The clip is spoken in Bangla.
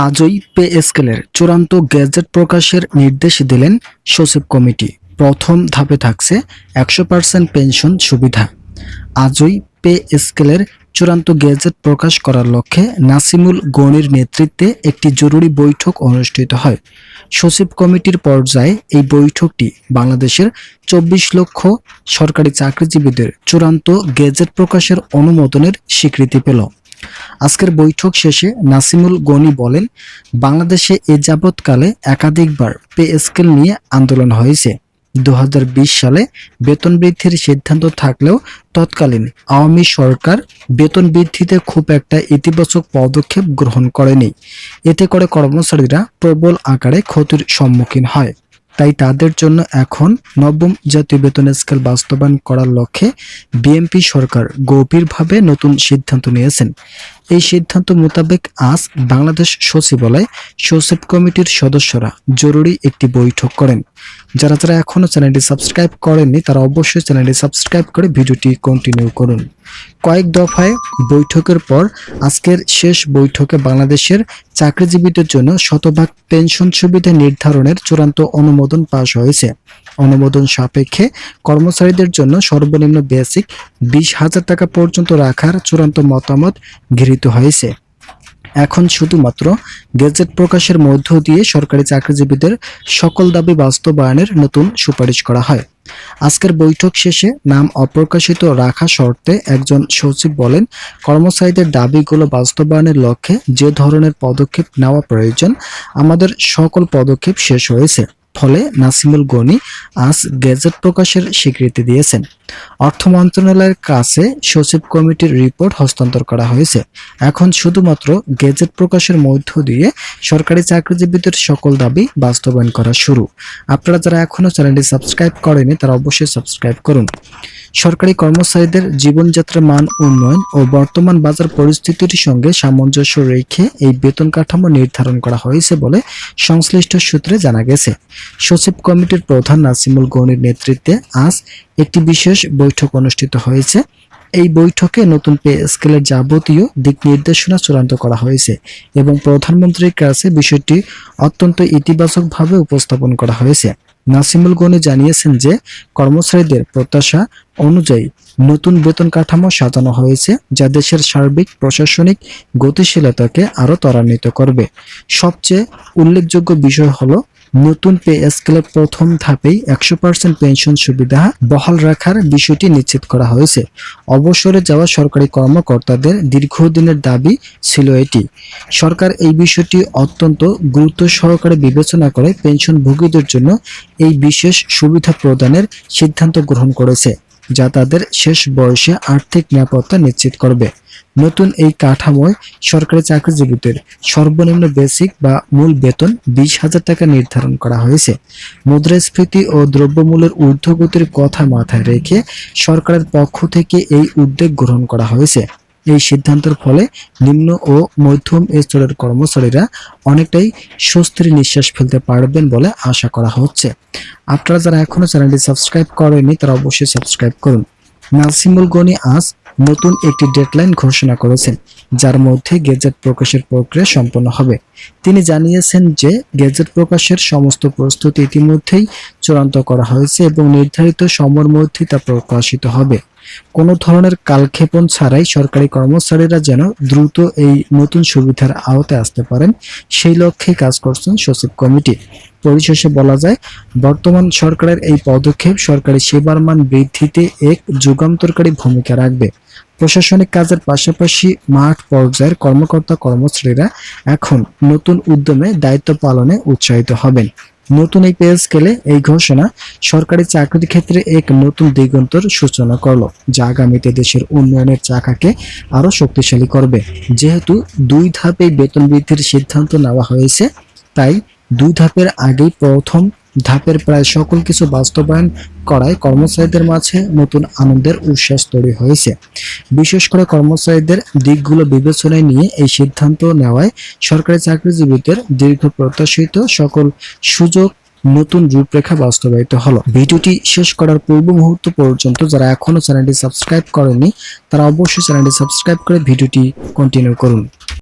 আজই পে স্কেলের চূড়ান্ত গেজেট প্রকাশের নির্দেশ দিলেন সচিব কমিটি। প্রথম ধাপে থাকছে 100% পেনশন সুবিধা। আজই পে স্কেলের চূড়ান্ত গেজেট প্রকাশ করার লক্ষ্যে নাসিমুল গনির নেতৃত্বে একটি জরুরি বৈঠক অনুষ্ঠিত হয়। সচিব কমিটির পর্যায়ে এই বৈঠকটি বাংলাদেশের 24 লক্ষ সরকারি চাকরিজীবীদের চূড়ান্ত গেজেট প্রকাশের অনুমোদনের স্বীকৃতি পেল। আজকের বৈঠক শেষে নাসিমুল গনি বলেন, বাংলাদেশে এ যাবৎকালে একাধিকবার পে স্কেল নিয়ে আন্দোলন হয়েছে। 2020 সালে বেতন বৃদ্ধির সিদ্ধান্ত থাকলেও তৎকালীন আওয়ামী সরকার বেতন বৃদ্ধিতে খুব একটা ইতিবাচক পদক্ষেপ গ্রহণ করেনি। এতে করে কর্মচারীরা প্রবল আকারে ক্ষতির সম্মুখীন হয়। তাই তাদের জন্য এখন নবম জাতীয় বেতন স্কেল বাস্তবায়ন করার লক্ষ্যে বিএনপি সরকার গভীরভাবে নতুন সিদ্ধান্ত নিয়েছেন। এই সিদ্ধান্ত মোতাবেক আজ বাংলাদেশ সচিবালয়ে সচিব কমিটির সদস্যরা জরুরি একটি বৈঠক করেন। যারা এখনো চ্যানেলটি সাবস্ক্রাইব করেননি তারা অবশ্যই চ্যানেলটি সাবস্ক্রাইব করে ভিডিওটি কন্টিনিউ করুন। কয়েক দফায় বৈঠকের পর আজকের শেষ বৈঠকে বাংলাদেশের চাকরিজীবীদের জন্য শতভাগ পেনশন সুবিধা নির্ধারণের চূড়ান্ত অনুমোদন পাস হয়েছে। অনুমোদন সাপেক্ষে কর্মচারীদের জন্য সর্বনিম্ন বেসিক 20,000 টাকা পর্যন্ত রাখার চূড়ান্ত মতামত গৃহীত হয়েছে। এখন শুধুমাত্র গেজেট প্রকাশের মধ্য দিয়ে সরকারি চাকরিজীবীদের সকল দাবি বাস্তবায়নের নতুন সুপারিশ করা হয়। আজকের বৈঠক শেষে নাম অপ্রকাশিত রাখা শর্তে একজন সচিব বলেন, কর্মচারীদের দাবিগুলো বাস্তবায়নের লক্ষ্যে যে ধরনের পদক্ষেপ নেওয়া প্রয়োজন, আমাদের সকল পদক্ষেপ শেষ হয়েছে। ফলে নাসিমুল গনি আজ গেজেট প্রকাশের স্বীকৃতি দিয়েছেন। অর্থ মন্ত্রণালয়ের কাছে সচিব কমিটির রিপোর্ট হস্তান্তর করা হয়েছে। এখন শুধুমাত্র গেজেট প্রকাশের মধ্য দিয়ে সরকারি চাকরিজীবীদের সকল দাবি বাস্তবায়ন করা শুরু। আপনারা যারা এখনো চ্যানেলটি সাবস্ক্রাইব করেনি তারা অবশ্যই সাবস্ক্রাইব করুন। সরকারি কর্মচারীদের জীবনযাত্রার মান উন্নয়ন ও বর্তমান বাজার পরিস্থিতির সঙ্গে সামঞ্জস্য রেখে এই বেতন কাঠামো নির্ধারণ করা হয়েছে বলে সংশ্লিষ্ট সূত্রে জানা গেছে। সচিব কমিটির প্রধান নাসিমুল গনির নেতৃত্বে আজ একটি বিশেষ বৈঠক অনুষ্ঠিত হয়েছে। এই বৈঠকে নতুন পে স্কেলের যাবতীয় দিক নির্দেশনা চূড়ান্ত করা হয়েছে এবং প্রধানমন্ত্রীর কাছে বিষয়টি অত্যন্ত ইতিবাচকভাবে উপস্থাপন করা হয়েছে। নাসিমুল গনি জানিয়েছেন যে কর্মচারীদের প্রত্যাশা অনুযায়ী নতুন বেতন কাঠামো সাজানো হয়েছে, যা দেশের সার্বিক প্রশাসনিক গতিশীলতাকে আরও ত্বরান্বিত করবে। সবচেয়ে উল্লেখযোগ্য বিষয় হলো নতুন পে স্কেলের প্রথম ধাপেই 100% পেনশন সুবিধা বহাল রাখার বিষয়টি নিশ্চিত করা হয়েছে। অবসরে যাওয়া সরকারি কর্মকর্তাদের দীর্ঘদিনের দাবি ছিল এটি। সরকার এই বিষয়টি অত্যন্ত গুরুত্ব সহকারে বিবেচনা করে পেনশনভোগীদের জন্য এই বিশেষ সুবিধা প্রদানের সিদ্ধান্ত গ্রহণ করেছে, যা তাদের শেষ বয়সে আর্থিক নিরাপত্তা নিশ্চিত করবে। নতুন এই কাঠামোয় সরকারি চাকরিজীবীদের সর্বনিম্ন বেসিক বা মূল বেতন 20,000 টাকা নির্ধারণ করা হয়েছে। মুদ্রাস্ফীতি ও দ্রব্যমূল্যের ঊর্ধ্বগতির কথা মাথায় রেখে সরকারের পক্ষ থেকে এই উদ্যোগ গ্রহণ করা হয়েছে। এই সিদ্ধান্তের ফলে নিম্ন ও মধ্যম স্তরের কর্মচারীরা অনেকটাই স্বস্তির নিঃশ্বাস ফেলতে পারবেন বলে আশা করা হচ্ছে। আপনারা যারা এখনো চ্যানেলটি সাবস্ক্রাইব করেননি তারা অবশ্যই সাবস্ক্রাইব করুন। নাসিমুল গনি আজ নতুন একটি ডেডলাইন ঘোষণা করেছেন, যার মধ্যে গেজেট প্রকাশের প্রক্রিয়া সম্পন্ন হবে। তিনি জানিয়েছেন যে গেজেট প্রকাশের সমস্ত প্রস্তুতি ইতিমধ্যেই চূড়ান্ত করা হয়েছে এবং নির্ধারিত সময়ের মধ্যে তা প্রকাশিত হবে। কোনো ধরনের কালক্ষেপণ ছাড়াই সরকারি কর্মচারীরা যেন দ্রুত এই নতুন সুবিধার আওতায় আসতে পারেন, সেই লক্ষ্যে কাজ করছেন সচিব কমিটি। পরিশেষে বলা যায়, বর্তমান সরকারের এই পদক্ষেপ সরকারি সেবার মান বৃদ্ধিতে এক যুগান্তরকারী ভূমিকা রাখবে। প্রশাসনিক কাজের পাশাপাশি মাঠ পর্যায়ের কর্মচারীরা এখন নতুন উদ্যমে দায়িত্ব পালনে উৎসাহিত হবেন। নতুন এই পে স্কেলে এই ঘোষণা সরকারি চাকরির ক্ষেত্রে এক নতুন দিগন্তর সূচনা করলো, যা আগামীতে দেশের উন্নয়নের চাকাকে আরো শক্তিশালী করবে। যেহেতু 2 ধাপে বেতন বৃদ্ধির সিদ্ধান্ত নেওয়া হয়েছে, তাই 2 ধাপের আগেই প্রথম ধাপের প্রায় সকল কিছু বাস্তবায়ন করায় কর্মচারীদের মাঝে নতুন আনন্দের উচ্ছ্বাস তৈরি হয়েছে। বিশেষ করে কর্মচারীদের দিকগুলো বিবেচনায় নিয়ে এই সিদ্ধান্ত নেওয়ায় সরকারি চাকরিজীবীদের দীর্ঘ প্রত্যাশিত সকল সুযোগ নতুন রূপরেখা বাস্তবায়িত হলো। ভিডিওটি শেষ করার পূর্ব মুহূর্ত পর্যন্ত যারা এখনো চ্যানেলটি সাবস্ক্রাইব করেনি তারা অবশ্যই চ্যানেলটি সাবস্ক্রাইব করে ভিডিওটি কন্টিনিউ করুন।